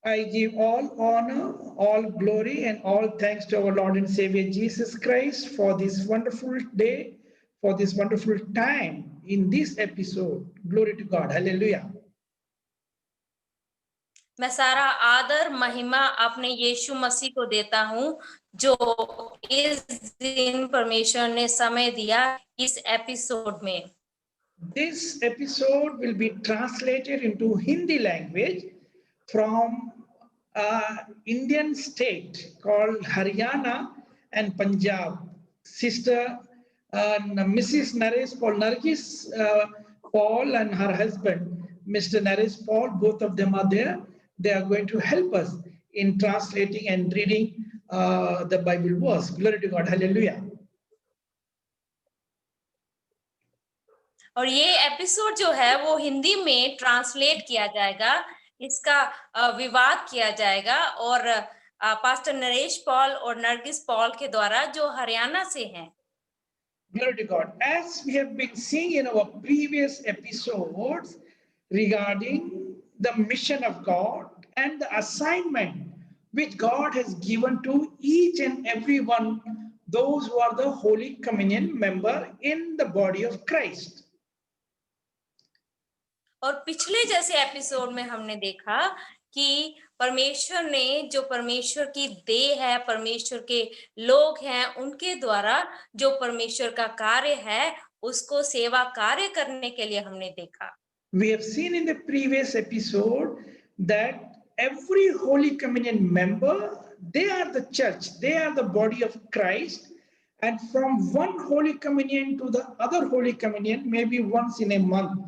I give all honor, all glory, and all thanks to our Lord and Savior Jesus Christ for this wonderful day, for this wonderful time in this episode. Glory to God. Hallelujah. मैं सारा आदर महिमा अपने यीशु मसीह को देता हूँ जो इस दिन परमेश्वर ने समय दिया इस एपिसोड में। This episode will be translated into Hindi language from Indian state called Haryana and Punjab. Sister Mrs. Naresh Paul, Nargis Paul and her husband, Mr. Naresh Paul, both of them are there. They are going to help us in translating and reading the Bible verse. Glory to God. Hallelujah. और ये episode जो है वो हिंदी में translate किया जाएगा, इसका विवाद किया जाएगा और पास्टर नरेश पॉल और नरगिस पॉल के द्वारा जो हरियाणा से हैं। Glory to God. As we have been seeing in our previous episodes regarding the mission of God and the assignment which God has given to each and every one, those who are the Holy Communion member in the body of Christ. और पिछले जैसे episode में हमने देखा कि परमेश्वर ने जो परमेश्वर की देह है, परमेश्वर के लोग हैं, उनके द्वारा जो परमेश्वर का कार्य है उसको सेवा कार्य करने के लिए हमने देखा। We have seen in the previous episode that every Holy Communion member, they are the church, they are the body of Christ, and from one Holy Communion to the other Holy Communion, maybe once in a month,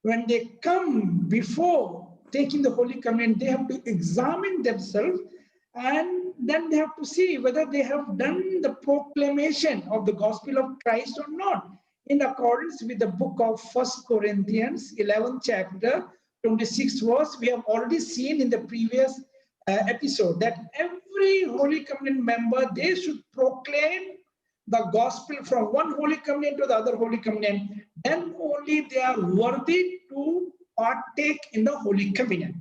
when they come before taking the Holy Communion, they have to examine themselves and then they have to see whether they have done the proclamation of the gospel of Christ or not, in accordance with the book of 1 Corinthians, 11th chapter, 26th verse. We have already seen in the previous episode that every Holy Communion member, they should proclaim the gospel from one Holy Communion to the other Holy Communion. Then only they are worthy to partake in the Holy Communion.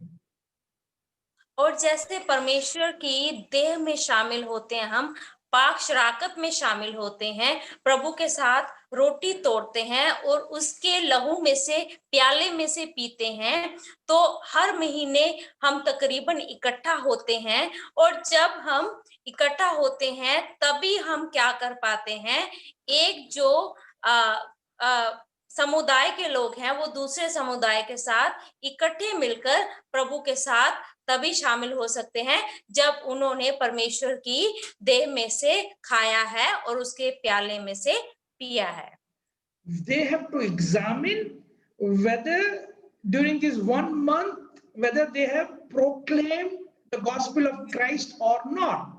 और जैसे परमेश्वर की देह में शामिल होते हैं, हम पाक शराकत में शामिल होते हैं, प्रभु के साथ रोटी तोड़ते हैं और उसके लहू में से, प्याले में से पीते हैं, तो हर महीने हम तकरीबन इकट्ठा होते हैं। और जब हम इकट्ठा होते हैं तभी हम क्या कर पाते हैं, एक जो समुदाय के लोग हैं वो दूसरे समुदाय के साथ इकट्ठे मिलकर प्रभु के साथ तभी शामिल हो सकते हैं जब उन्होंने परमेश्वर की देह में से खाया है और उसके प्याले में से पिया है। They have to examine whether during this 1 month, whether they have proclaimed the gospel of Christ or not.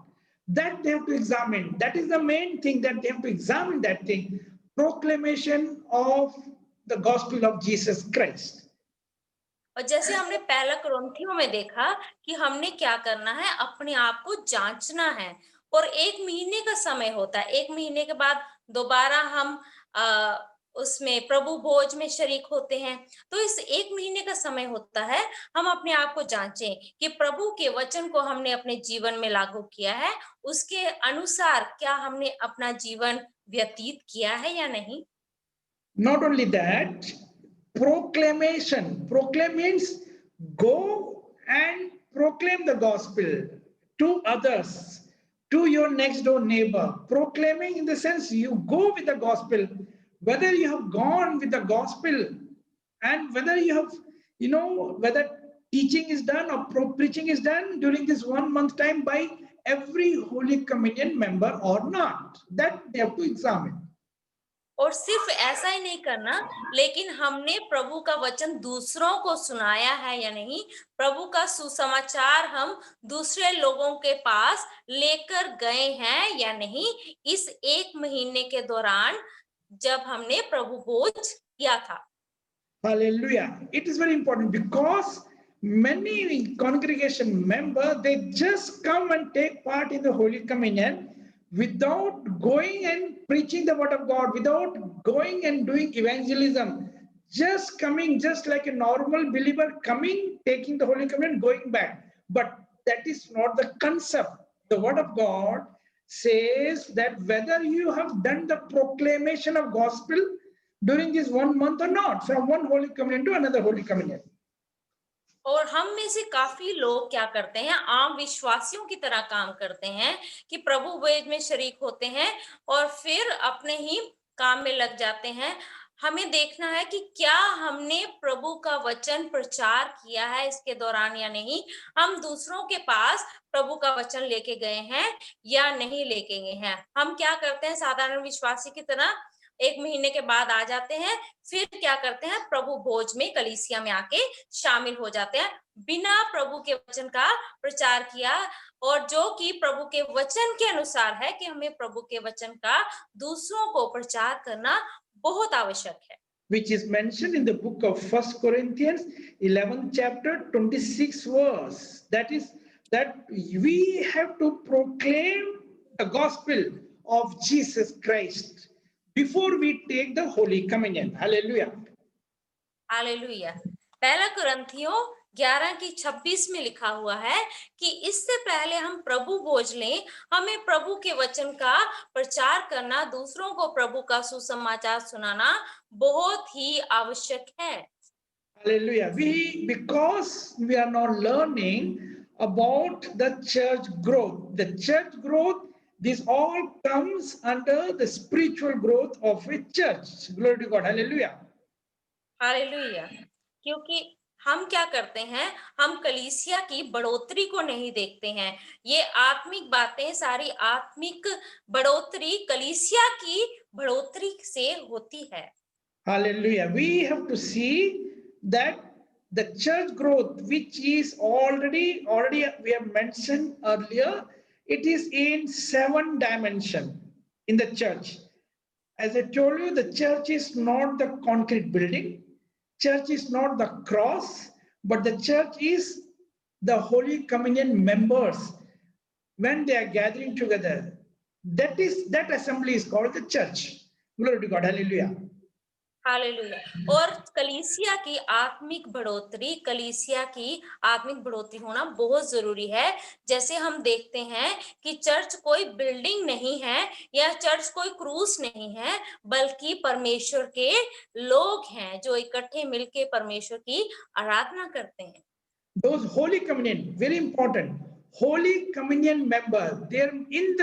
That they have to examine. That is the main thing, that they have to examine that thing. Proclamation of the gospel of Jesus Christ. और जैसे हमने पहला कुरिन्थियों में देखा कि हमने क्या करना है, अपने आप को जांचना है और 1 महीने का समय होता है। 1 महीने के बाद दोबारा हम उसमें प्रभु भोज में शरीक होते हैं। तो इस 1 महीने का समय होता है, हम अपने आप को जांचें कि प्रभु के वचन को हमने अपने जीवन में लागू किया है, उसके अनुसार क्या हमने अपना जीवन व्यतीत किया है या नहीं। Not only that, proclamation. Proclaim means go and proclaim the gospel to others, to your next door neighbor. Proclaiming in the sense you go with the gospel, whether you have gone with the gospel and whether you have, whether teaching is done or preaching is done during this 1 month time by every Holy Communion member or not. That they have to examine. और सिर्फ ऐसा ही नहीं करना, लेकिन हमने प्रभु का वचन दूसरों को सुनाया है या नहीं, प्रभु का सुसमाचार हम दूसरे लोगों के पास लेकर गए हैं या नहीं, इस 1 महीने के दौरान जब हमने प्रभु भोज किया था। Hallelujah. It is very important because many congregation members, they just come and take part in the Holy Communion without going and preaching the word of God, without going and doing evangelism, just coming just like a normal believer, coming, taking the Holy Communion, going back. But that is not the concept. The word of God says that whether you have done the proclamation of gospel during this 1 month or not, from one Holy Communion to another Holy Communion. और हम में से काफी लोग क्या करते हैं, आम विश्वासियों की तरह काम करते हैं कि प्रभु वेद में शरीक होते हैं और फिर अपने ही काम में लग जाते हैं। हमें देखना है कि क्या हमने प्रभु का वचन प्रचार किया है इसके दौरान या नहीं, हम दूसरों के पास प्रभु का वचन लेके गए हैं या नहीं लेके गए हैं। हम क्या करते हैं, साधारण विश्वासी की तरह 1 महीने के बाद आ जाते हैं, फिर क्या करते हैं, प्रभु भोज में कलीसिया में आके शामिल हो जाते हैं बिना प्रभु के वचन का प्रचार किया, और जो कि प्रभु के वचन के अनुसार है कि हमें प्रभु के वचन का दूसरों को प्रचार करना बहुत आवश्यक है। Which is mentioned in the book of 1 Corinthians 11th chapter 26 verse. That is that we have to proclaim the gospel of Jesus Christ before we take the Holy Communion. Hallelujah. Hallelujah. पहला कुरिन्थियों 11:26 में लिखा हुआ है कि इससे पहले हम प्रभु भोज लें, हमें प्रभु के वचन का प्रचार करना, दूसरों को प्रभु का सुसमाचार सुनाना बहुत ही आवश्यक है। Hallelujah. Because we are not learning about the church growth. The church growth, this all comes under the spiritual growth of a church. Glory to God. Hallelujah. Hallelujah. क्योंकि हम क्या करते हैं, हम कलीसिया की बढ़ोतरी को नहीं देखते हैं। ये आत्मिक बातें सारी आत्मिक बढ़ोतरी कलीसिया की बढ़ोतरी से होती है। Hallelujah. We have to see that the church growth, which is already we have mentioned earlier, it is in 7 dimensions in the church. As I told you, the church is not the concrete building. Church is not the cross, but the church is the Holy Communion members when they are gathering together. That assembly is called the church. Glory to God. Hallelujah. Hallelujah. और कलीसिया की आत्मिक बढ़ोतरी, कलीसिया की आत्मिक बढ़ोतरी होना बहुत जरूरी है। जैसे हम देखते हैं कि चर्च कोई बिल्डिंग नहीं है या चर्च कोई क्रूस नहीं है, बल्कि परमेश्वर के लोग हैं जो इकट्ठे मिलके परमेश्वर की आराधना करते हैं। Those Holy Communion, very important. Holy Communion member, they're in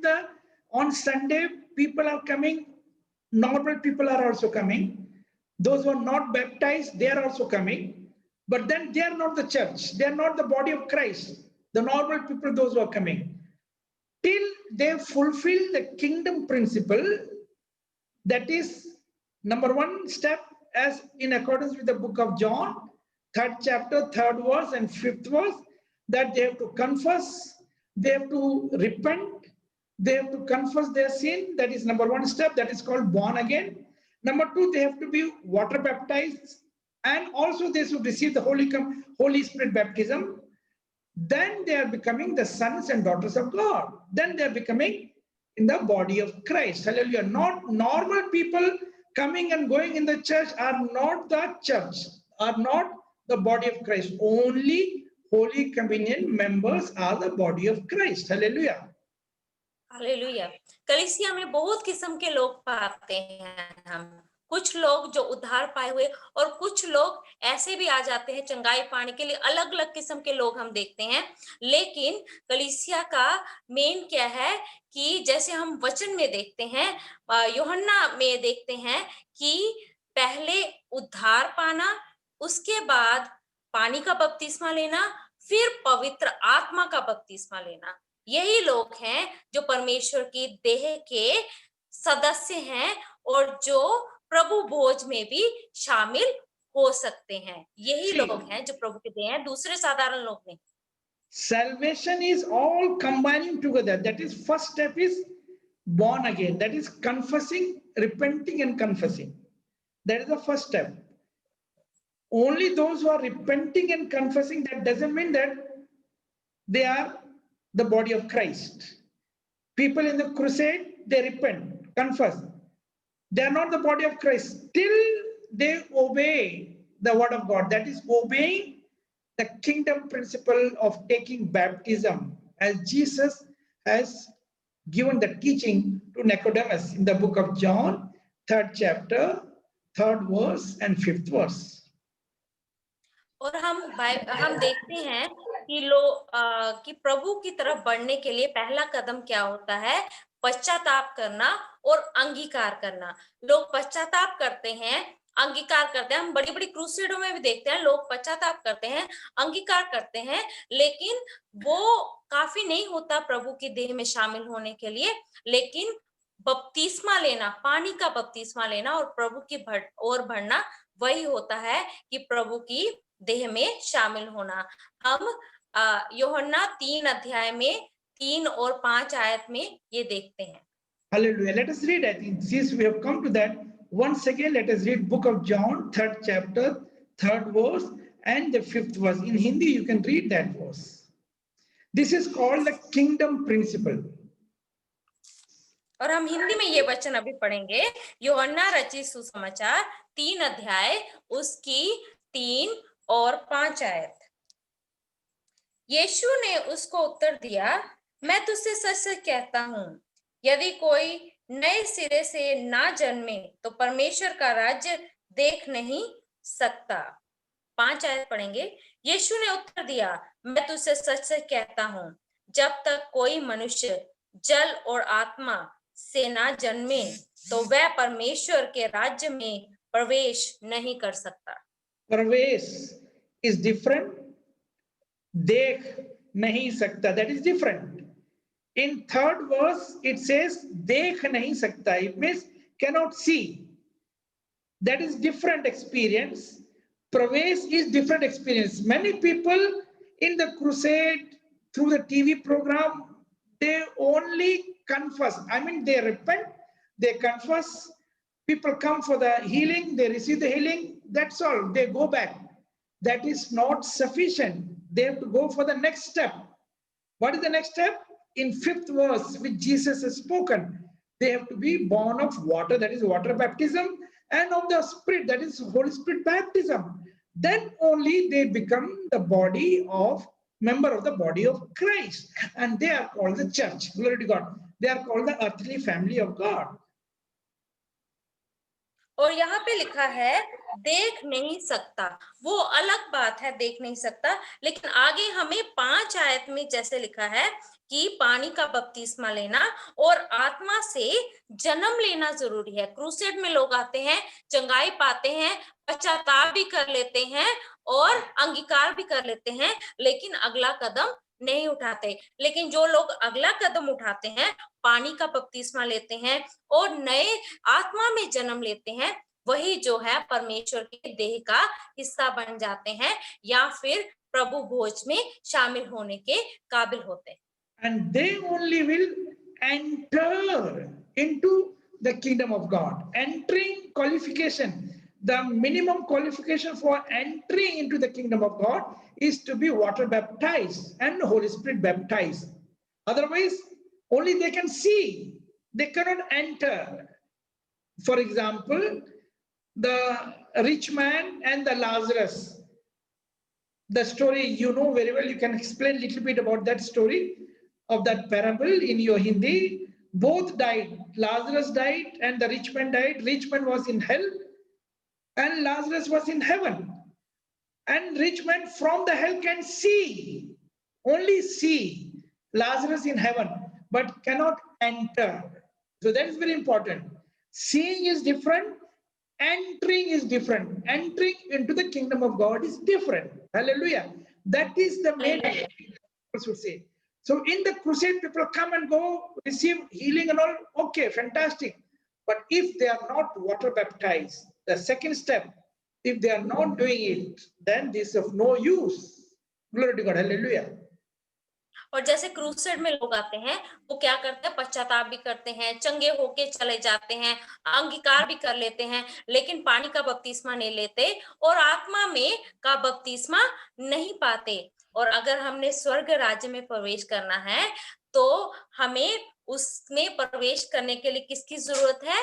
the on Sunday, people are coming. Normal people are also coming. Those who are not baptized, they are also coming. But then they are not the church. They are not the body of Christ. The normal people, those who are coming. Till they fulfill the kingdom principle, that is number 1 step, as in accordance with the book of John, 3rd chapter, 3rd verse and 5th verse, that they have to confess, they have to repent, they have to confess their sin. That is number 1 step, that is called born again. Number 2, they have to be water baptized, and also they should receive the Holy Spirit baptism. Then they are becoming the sons and daughters of God. Then they are becoming in the body of Christ. Hallelujah. Not normal people coming and going in the church are not the church, are not the body of Christ. Only Holy Communion members are the body of Christ. Hallelujah. Hallelujah. कलीसिया में बहुत किस्म के लोग पाते हैं हम। कुछ लोग जो उद्धार पाए हुए, और कुछ लोग ऐसे भी आ जाते हैं चंगाई पाने के लिए। अलग अलग किस्म के लोग हम देखते हैं। लेकिन कलीसिया का मेन क्या है कि जैसे हम वचन में देखते हैं, यूहन्ना में देखते हैं कि पहले उद्धार पाना, उसके बाद पानी का बपतिस्मा लेना, फिर पवित्र आत्मा का बपतिस्मा लेना। यही लोग हैं जो परमेश्वर की देह के सदस्य हैं और जो प्रभु भोज में भी शामिल हो सकते हैं। यही लोग हैं जो प्रभु के देह हैं, दूसरे साधारण लोग नहीं। Salvation is all combining together. That is, first step is born again. That is confessing, repenting and confessing. That is the first step. Only those who are repenting and confessing, that doesn't mean that they are the body of Christ. People in the crusade, they repent, confess. They are not the body of Christ till they obey the word of God. That is obeying the kingdom principle of taking baptism, as Jesus has given the teaching to Nicodemus in the book of John, 3rd chapter, 3rd verse and 5th verse. और हम देखते हैं कि कि प्रभु की तरफ बढ़ने के लिए पहला कदम क्या होता है? पश्चाताप करना और अंगीकार करना। लोग पश्चाताप करते हैं, अंगीकार करते हैं। हम बड़ी-बड़ी क्रूसेडों में भी देखते हैं, लोग पश्चाताप करते हैं, अंगीकार करते हैं, लेकिन वो काफी नहीं होता प्रभु की देह में शामिल होने के लिए। लेकिन बपतिस्मा लेना, पानी का बपतिस्मा लेना और प्रभु की ओर बढ़ना, वही होता है कि प्रभु की देह में शामिल होना। हम यूहन्ना 3 अध्याय में 3 और 5 आयत में ये देखते हैं। Hallelujah. Let us read. I think since we have come to that, once again, let us read book of John, 3rd chapter, 3rd verse and the 5th verse. In Hindi, you can read that verse. This is called the kingdom principle. और हम हिंदी में ये वचन अभी पढ़ेंगे। यूहन्ना रचित सुसमाचार 3 अध्याय उसकी 3 और 5 आयत। यीशु ने उसको उत्तर दिया, मैं तुझसे सच-सच कहता हूँ, यदि कोई नए सिरे से ना जन्मे तो परमेश्वर का राज्य देख नहीं सकता। 5 आयत पढ़ेंगे। यीशु ने उत्तर दिया, मैं तुझसे सच-सच कहता हूँ, जब तक कोई मनुष्य जल और आत्मा से ना जन्मे तो वह परमेश्वर के राज्य में प्रवेश नहीं कर सकता। प्रवेश is different. देख नहीं सकता, that is different. In 3rd verse, it says देख नहीं सकता. It means cannot see. That is different experience. Pravesh is different experience. Many people in the crusade, through the TV program, they only confess. I mean, they repent, they confess. People come for the healing, they receive the healing. That's all. They go back. That is not sufficient. They have to go for the next step. What is the next step? In 5th verse, which Jesus has spoken, they have to be born of water, that is water baptism, and of the Spirit, that is Holy Spirit baptism. Then only they become the body of, member of the body of Christ. And they are called the church. Glory to God. They are called the earthly family of God. और यहाँ पे लिखा है देख नहीं सकता, वो अलग बात है, देख नहीं सकता। लेकिन आगे हमें 5 आयत में जैसे लिखा है कि पानी का बपतिस्मा लेना और आत्मा से जन्म लेना जरूरी है। क्रूसेड में लोग आते हैं, चंगाई पाते हैं, पश्चाताप भी कर लेते हैं और अंगीकार भी कर लेते हैं, लेकिन अगला कदम नहीं उठाते। लेकिन जो लोग अगला कदम उठाते हैं, पानी का बपतिस्मा लेते हैं और नए आत्मा में जन्म लेते हैं, वही जो है परमेश्वर के देह का हिस्सा बन जाते हैं या फिर प्रभु भोज में शामिल होने के काबिल होते हैं। And they only will enter into the kingdom of God. Entering qualification, the minimum qualification for entering into the kingdom of God is to be water baptized and Holy Spirit baptized. Otherwise, only they can see, they cannot enter. For example, the rich man and the Lazarus, the story you know very well. You can explain a little bit about that story of that parable in your Hindi. Both died. Lazarus died and the rich man died. Rich man was in hell and Lazarus was in heaven. And rich man from the hell can see, only see Lazarus in heaven, but cannot enter. So that is very important. Seeing is different, entering is different. Entering into the kingdom of God is different. Hallelujah. That is the main thing I should say. So in the crusade, people come and go, receive healing and all. Okay, fantastic. But if they are not water baptized, the second step, if they are not doing it, then this is of no use. Glory to God. Hallelujah. और जैसे crusade में लोग आते हैं, वो क्या करते हैं? पश्चाताप भी करते हैं, चंगे होके चले जाते हैं, अंगीकार भी कर लेते हैं, लेकिन पानी का बपतिस्मा नहीं लेते और आत्मा में का बपतिस्मा नहीं पाते। और अगर हमने स्वर्ग राज्य में प्रवेश करना है, तो हमें उसमें प्रवेश करने के लिए किसकी जरूरत है?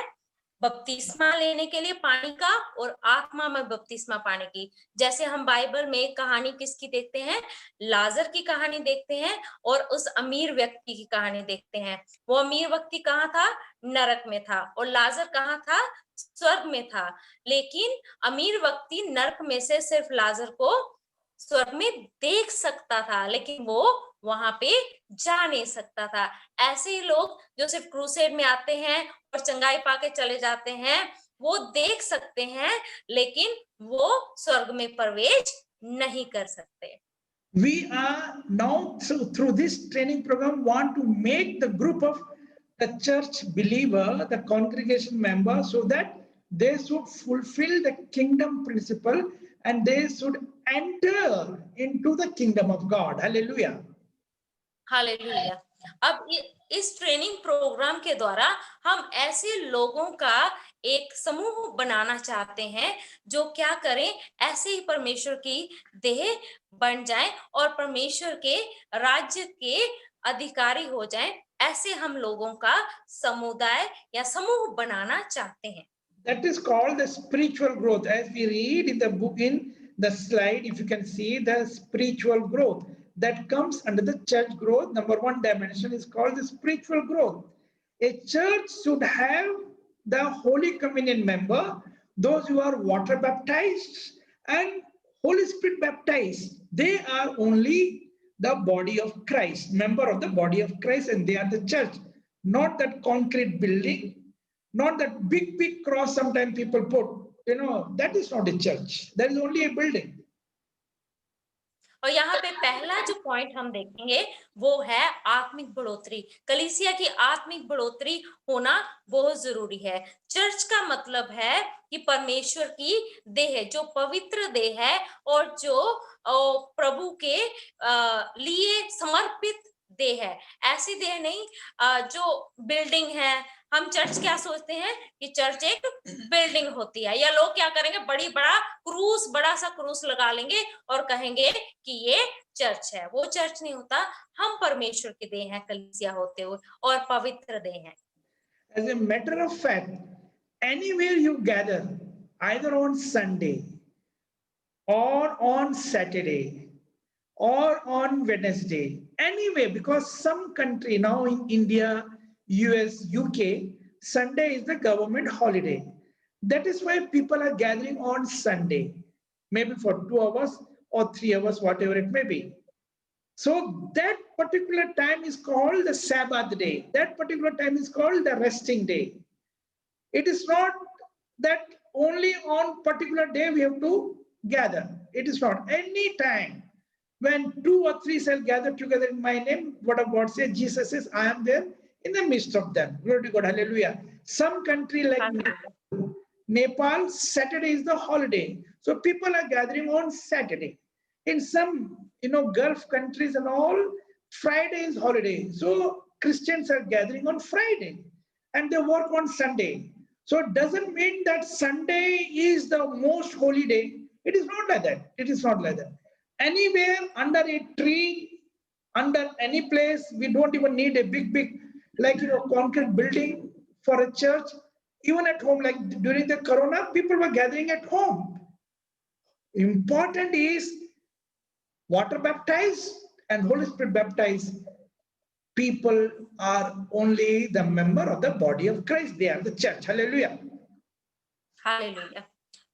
बपतिस्मा लेने के लिए पानी का और आत्मा में बपतिस्मा पाने की। जैसे हम बाइबल में एक कहानी किसकी देखते हैं, लाजर की कहानी देखते हैं और उस अमीर व्यक्ति की कहानी देखते हैं। वो अमीर व्यक्ति कहाँ था, नरक में था, और लाजर कहाँ था, स्वर्ग में था। लेकिन अमीर व्यक्ति नरक में से सिर्फ लाजर को स्वर्ग में देख सकता था, लेकिन वो वहां पे जा नहीं सकता था। ऐसे ही लोग जो सिर्फ क्रूसेड में आते हैं और चंगाई पाके चले जाते हैं, वो देख सकते हैं लेकिन वो स्वर्ग में प्रवेश नहीं कर सकते। We are now through this training program want to make the group of the church believer, the congregation member, so that they should fulfill the kingdom principle and they should enter into the kingdom of God. Hallelujah. Hallelujah. अब इस training programme के द्वारा हम ऐसे लोगों का एक समूह बनाना चाहते हैं जो क्या करें, ऐसे ही परमेश्वर की देह बन जाएं और परमेश्वर के राज्य के अधिकारी हो जाएं। ऐसे हम लोगों का समुदाय या समूह बनाना चाहते हैं। That is called the spiritual growth. As we read in the book, in the slide, if you can see the spiritual growth that comes under the church growth, number one dimension is called the spiritual growth. A church should have the Holy Communion member, those who are water baptized and Holy Spirit baptized. They are only the body of Christ, member of the body of Christ, and they are the church, not that concrete building, not that big cross sometimes people put, that is not a church. That is only a building. और यहाँ पे पहला जो point हम देखेंगे वो है आत्मिक बढ़ोतरी। कलीसिया की आत्मिक बढ़ोतरी होना बहुत जरूरी है। चर्च का मतलब है कि परमेश्वर की देह, जो पवित्र देह है और जो प्रभु के लिए समर्पित देह है। ऐसी देह नहीं जो बिल्डिंग है। हम चर्च क्या सोचते हैं कि चर्च एक बिल्डिंग होती है, या लोग क्या करेंगे, बड़ा सा क्रूस लगा लेंगे और कहेंगे कि ये चर्च है। वो चर्च नहीं होता। हम परमेश्वर के देह हैं कलीसिया होते हुए, और पवित्र देह हैं। As a matter of fact, anywhere you gather, either on Sunday or on Saturday or on Wednesday, anyway, because some country now in India, US, UK, Sunday is the government holiday. That is why people are gathering on Sunday, maybe for 2 hours or 3 hours, whatever it may be. So that particular time is called the Sabbath day. That particular time is called the resting day. It is not that only on particular day we have to gather. It is not. Any time when 2 or 3 shall gather together in my name, what of God says, Jesus says, I am there in the midst of them. Glory to God. Hallelujah. Some country like Nepal, Saturday is the holiday. So people are gathering on Saturday. In some, Gulf countries and all, Friday is holiday. So Christians are gathering on Friday and they work on Sunday. So it doesn't mean that Sunday is the most holy day. It is not like that. It is not like that. Anywhere under a tree, under any place, we don't even need a big, concrete building for a church. Even at home, like during the corona, people were gathering at home. Important is water baptized and Holy Spirit baptized people are only the member of the body of Christ. They are the church. Hallelujah. Hallelujah.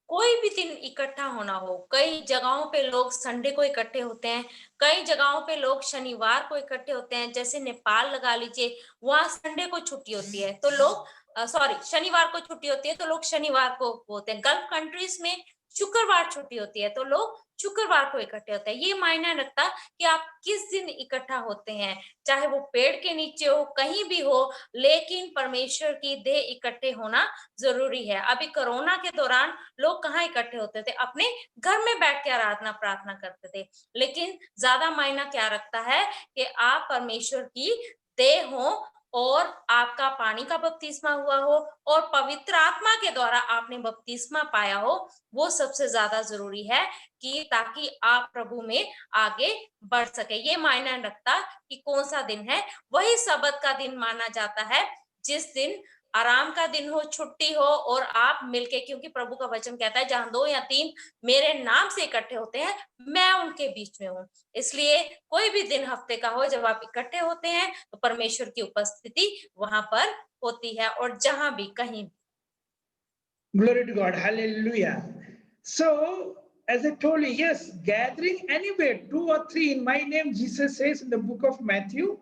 कोई भी दिन इकट्ठा होना हो, कई जगहों पे लोग संडे को इकट्ठे होते हैं, कई जगहों पे लोग शनिवार को इकट्ठे होते हैं। जैसे नेपाल लगा लीजिए, वहां संडे को छुट्टी होती है तो लोग शनिवार को छुट्टी होती है तो लोग शनिवार को होते हैं। गल्फ कंट्रीज में शुक्रवार छुट्टी होती है तो लोग शुक्रवार को इकट्ठे होते हैं। ये मायने रखता कि आप किस दिन इकट्ठा होते हैं, चाहे वो पेड़ के नीचे हो, कहीं भी हो, लेकिन परमेश्वर की देह इकट्ठे होना जरूरी है। अभी कोरोना के दौरान लोग कहाँ इकट्ठे होते थे, अपने घर में बैठ के आराधना प्रार्थना करते थे। लेकिन ज्यादा मायना क्या रखता है कि आप परमेश्वर की देह हो और आपका पानी का बपतिस्मा हुआ हो और पवित्र आत्मा के द्वारा आपने बपतिस्मा पाया हो। वो सबसे ज्यादा जरूरी है कि ताकि आप प्रभु में आगे बढ़ सके। ये मायना रखता कि कौन सा दिन है। वही सबत का दिन माना जाता है जिस दिन आराम का दिन हो, छुट्टी हो और आप मिलके, क्योंकि प्रभु का वचन कहता है जहां 2 या 3 मेरे नाम से इकट्ठे होते हैं, मैं उनके बीच में हूँ। इसलिए कोई भी दिन हफ्ते का हो जब आप इकट्ठे होते हैं तो परमेश्वर की उपस्थिति वहां पर होती है, और जहां भी कहीं भी। Glory to God. Hallelujah. So, as I told you, yes, gathering anywhere, 2 or 3 in my name, Jesus says in the book of Matthew,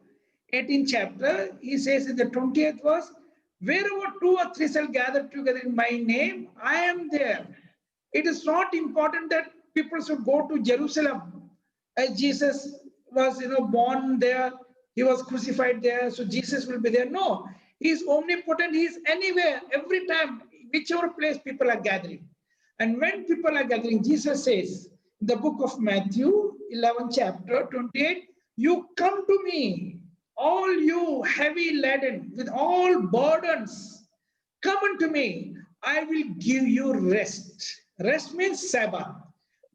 18th chapter, he says in the 20th verse, wherever 2 or 3 shall gather together in my name, I am there. It is not important that people should go to Jerusalem, as Jesus was, born there. He was crucified there, so Jesus will be there. No, he is omnipotent. He is anywhere, every time, whichever place people are gathering. And when people are gathering, Jesus says in the book of Matthew, 11th chapter, 28, you come to me, all you heavy laden with all burdens, come unto me, I will give you rest. Rest means Sabbath.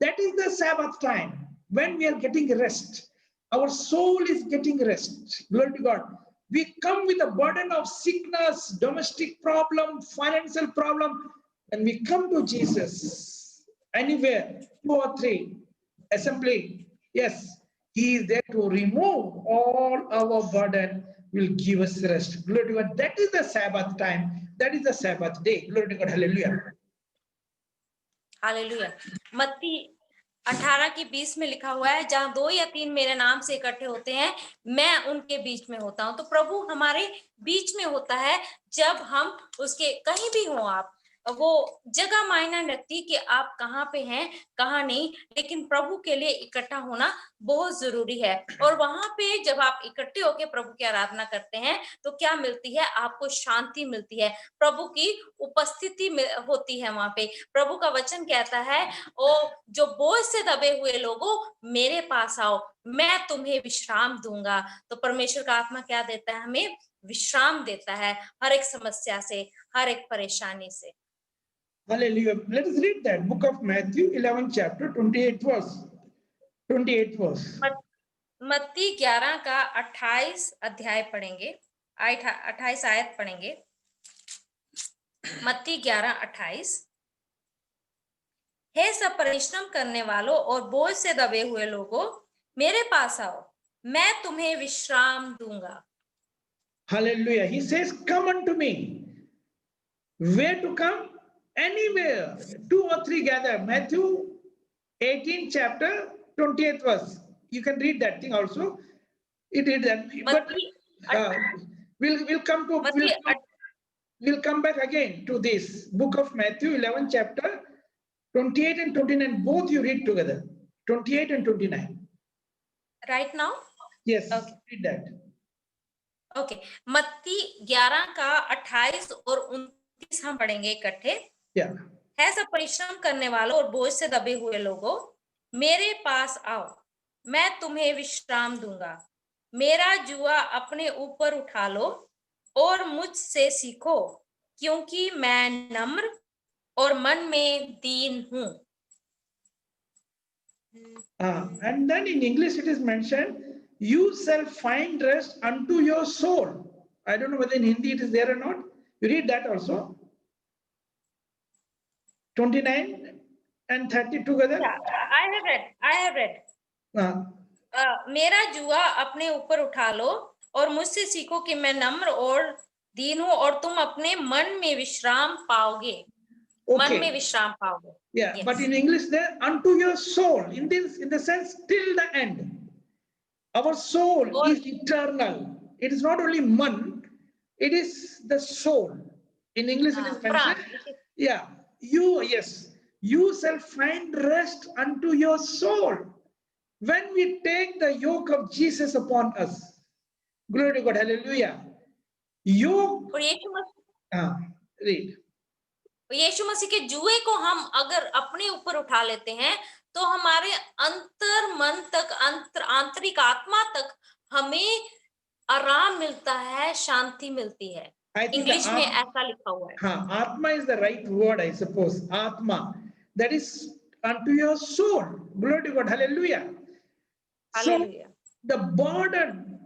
That is the Sabbath time when we are getting rest. Our soul is getting rest. Glory to God. We come with a burden of sickness, domestic problem, financial problem, and we come to Jesus. Anywhere, 2 or 3, assembly, yes, he is there to remove all our burden, will give us rest. Glory to God. That is the Sabbath time. That is the Sabbath day. Glory to God. Hallelujah. Hallelujah. मत्ती 18 की 20 में लिखा हुआ है, जहां 2 या 3 मेरे नाम से इकट्ठे होते हैं, मैं उनके बीच में होता हूं। तो प्रभु हमारे बीच में होता है जब हम उसके, कहीं भी हो आप, वो जगह मायना नहीं रखती कि आप कहाँ पे हैं कहाँ नहीं, लेकिन प्रभु के लिए इकट्ठा होना बहुत जरूरी है। और वहां पे जब आप इकट्ठे होकर प्रभु की आराधना करते हैं तो क्या मिलती है? आपको शांति मिलती है, प्रभु की उपस्थिति होती है वहां पे। प्रभु का वचन कहता है, ओ जो बोझ से दबे हुए लोगों, मेरे पास आओ, मैं तुम्हें विश्राम दूंगा। तो परमेश्वर का आत्मा क्या देता है? हमें विश्राम देता है हर एक समस्या से, हर एक परेशानी से। Hallelujah. Let us read that book of Matthew, 11th chapter, 28th verse. 28th verse. मत्ती 11 का 28 अध्याय पढ़ेंगे, 28 आयत पढ़ेंगे। मत्ती 11:28, हे सब परिश्रम करने वालों और बोझ से दबे हुए लोगों, मेरे पास आओ, मैं तुम्हें विश्राम दूंगा। Hallelujah. He says, come unto me. Where to come? Anywhere. 2 or 3 gather. Matthew 18th chapter, 20th verse. You can read that thing also. It is that. But we'll come to we'll come back again to this book of Matthew, 11th chapter, 28 and 29. Both you read together. 28 and 29. Right now? Yes. Okay. Read that. Okay, मत्ती 11 का 28 और 29 हम पढ़ेंगे इकट्ठे। है सब परिश्रम करने वालों और बोझ से दबे हुए लोगों, मेरे पास आओ, मैं तुम्हें विश्राम दूंगा। मेरा जुआ अपने ऊपर उठा लो और मुझसे सीखो, क्योंकि मैं नम्र और मन में दीन हूं। And then in English it is mentioned, you shall find rest unto your soul. I don't know whether in Hindi it is there or not. You read that also. 29 and 30 together. Yeah, I have read. मेरा जुआ अपने ऊपर उठा लो और मुझसे सीखो कि मैं नम्र और दीन हूं, और तुम अपने मन में विश्राम पाओगे। मन में विश्राम पाओगे। Yeah, yes. But in English there, unto your soul, in the sense till the end. Our soul is eternal. It is not only man, it is the soul. In English it is mentioned. Yeah, you shall find rest unto your soul when we take the yoke of Jesus upon us. Glory to God, hallelujah. Yoke. Read. यीशु मसीह के जुए को हम अगर अपने ऊपर उठा लेते हैं तो हमारे अंतर मन तक, आंतरिक आत्मा तक हमें आराम मिलता है, शांति मिलती है। इंग्लिश में ऐसा लिखा हुआ है। हाँ, आत्मा is the right word, I suppose. आत्मा, that is unto your soul. Glory to God, hallelujah. Hallelujah. So the burden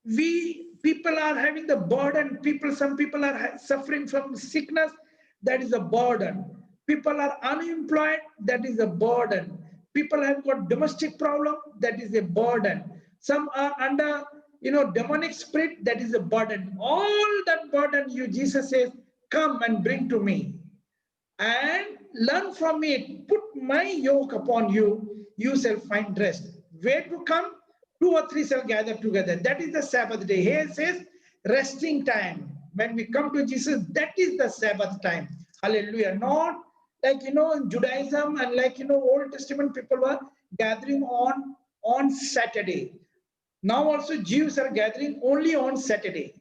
we people are having the burden. Some people are suffering from sickness. That is a burden. People are unemployed. That is a burden. People have got domestic problem. That is a burden. Some are under, demonic spirit. That is a burden. All that burden, Jesus says, come and bring to me and learn from me. Put my yoke upon you. You shall find rest. Where to come? 2 or 3 shall gather together. That is the Sabbath day. Here it says resting time. When we come to Jesus, that is the Sabbath time. Hallelujah. Not like, in Judaism and like, Old Testament people were gathering on Saturday. Now also Jews are gathering only on Saturday.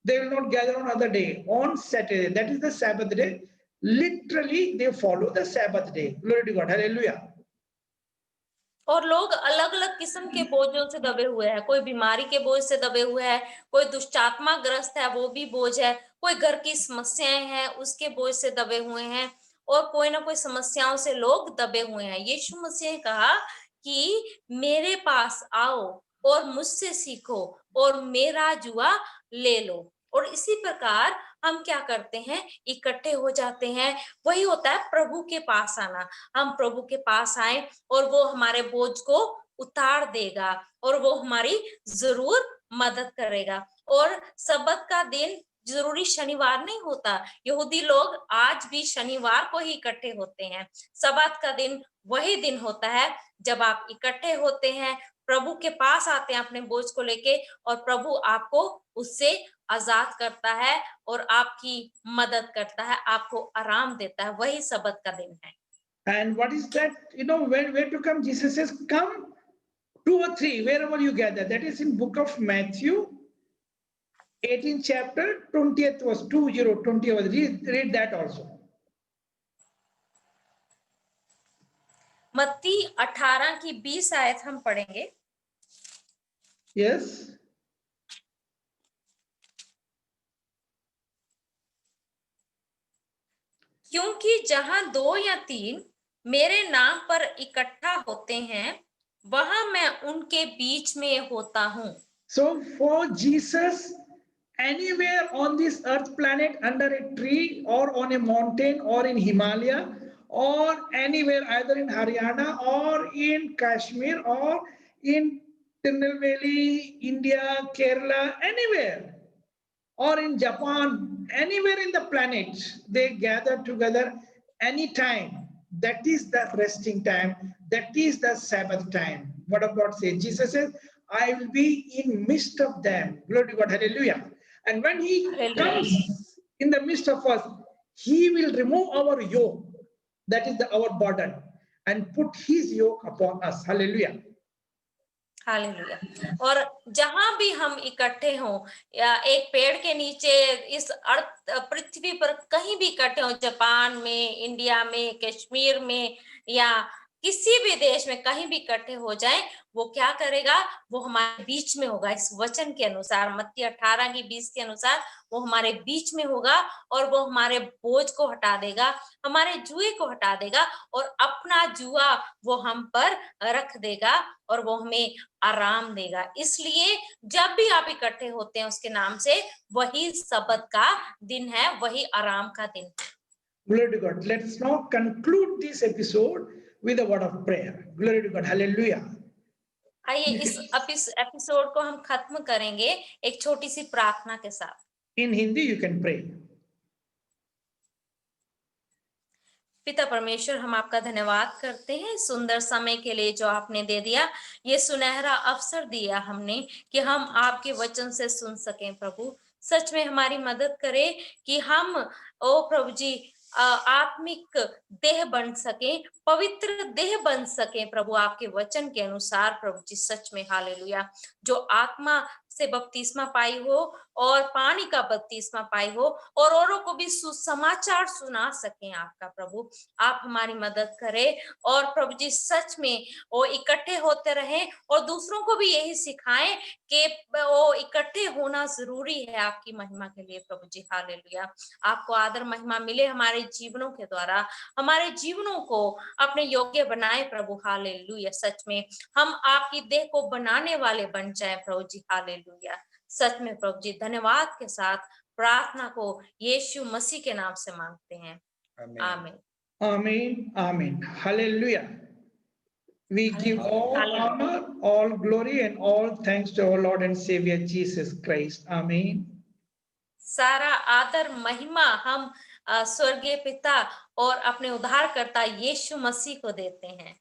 They will not gather on other day. On Saturday, that is the Sabbath day. Literally, they follow the Sabbath day. Glory to God. Hallelujah. और लोग अलग अलग किस्म के बोझों से दबे हुए हैं। कोई बीमारी के बोझ से दबे हुए है, कोई दुष्टात्मा ग्रस्त है, वो भी बोझ है, कोई घर की समस्याएं हैं उसके बोझ से दबे हुए हैं, और कोई ना कोई समस्याओं से लोग दबे हुए हैं। यीशु मसीह ने कहा कि मेरे पास आओ और मुझसे सीखो और मेरा जुआ ले लो। और इसी प्रकार हम क्या करते हैं, इकट्ठे हो जाते हैं। वही होता है प्रभु के पास आना। हम प्रभु के पास आए और वो हमारे बोझ को उतार देगा और वो हमारी जरूर मदद करेगा। और सबत का दिन जरूरी शनिवार नहीं होता। यहूदी लोग आज भी शनिवार को ही इकट्ठे होते हैं। सबत का दिन वही दिन होता है जब आप इकट्ठे होते हैं, प्रभु के पास आते हैं अपने बोझ को लेके, और प्रभु आपको उससे आजाद करता है और आपकी मदद करता है, आपको आराम देता है। वही सबत का दिन है। And what is that? Where to come? Jesus says, come 2 or 3, wherever you gather. That is in book of Matthew, 18th chapter, 20th verse, 20. Read that also. मत्ती 18 की 20 आयत हम पढ़ेंगे। Yes. क्योंकि जहां 2 या 3 मेरे नाम पर इकट्ठा होते हैं, वहां मैं उनके बीच में होता हूं। So for Jesus, anywhere on this earth planet, under a tree or on a mountain or in Himalaya or anywhere, either in Haryana or in Kashmir or in Tirunelveli, India, Kerala, anywhere, or in Japan, anywhere in the planet, they gather together anytime. That is the resting time. That is the Sabbath time. What of God says? Jesus says, I will be in midst of them. Glory to God. Hallelujah. And when he comes in the midst of us, he will remove our yoke. That is our burden, and put his yoke upon us. Hallelujah. Hallelujah. और जहां भी हम इकट्ठे हों, या एक पेड़ के नीचे, इस अर्थ पृथ्वी पर कहीं भी इकट्ठे हों, जापान में, इंडिया में, कश्मीर में, या किसी भी देश में कहीं भी इकट्ठे हो जाएं, वो क्या करेगा? वो हमारे बीच में होगा। इस वचन के अनुसार, मत्ती 18 की 20 के अनुसार वो हमारे बीच में होगा और वो हमारे बोझ को हटा देगा, हमारे जुए को हटा देगा और अपना जुआ वो हम पर रख देगा और वो हमें आराम देगा। इसलिए जब भी आप इकट्ठे होते हैं उसके नाम से, वही सबत का दिन है, वही आराम का दिन। Glory to God. Let's now conclude this episode with a word of prayer. Glory to God. Hallelujah. आइए इस एपिसोड को हम खत्म करेंगे एक छोटी सी प्रार्थना के साथ। In Hindi you can pray. पिता परमेश्वर, हम आपका धन्यवाद करते हैं सुंदर समय के लिए जो आपने दे दिया, ये सुनहरा अवसर दिया हमने कि हम आपके वचन से सुन सकें। प्रभु सच में हमारी मदद करे कि हम ओ प्रभु जी आत्मिक देह बन सके, पवित्र देह बन सके प्रभु आपके वचन के अनुसार। प्रभु जी सच में हालेलुया, जो आत्मा से बपतिस्मा पाई हो और पानी का बपतिस्मा पाई हो और औरों को भी सुसमाचार सुना सकें आपका। प्रभु आप हमारी मदद करें और प्रभु जी सच में वो इकट्ठे होते रहें और दूसरों को भी यही सिखाएं कि वो इकट्ठे होना जरूरी है आपकी महिमा के लिए। प्रभु जी हालेलुया, आपको आदर महिमा मिले हमारे जीवनों के द्वारा, हमारे जीवनों को अपने योग्य बनाए प्रभु। हालेलुया, सच में हम आपकी देह को बनाने वाले बन जाए प्रभु जी। हालेलुया, सच में प्रभु जी धन्यवाद के साथ प्रार्थना को यीशु मसीह के नाम से मांगते हैं, आमीन। Amen. Amen. Hallelujah. We give all Hallelujah. honor, all glory, and all thanks to our Lord and Savior Jesus Christ. Amen. सारा आदर महिमा हम स्वर्गीय पिता और अपने उद्धारकर्ता यीशु मसीह को देते हैं।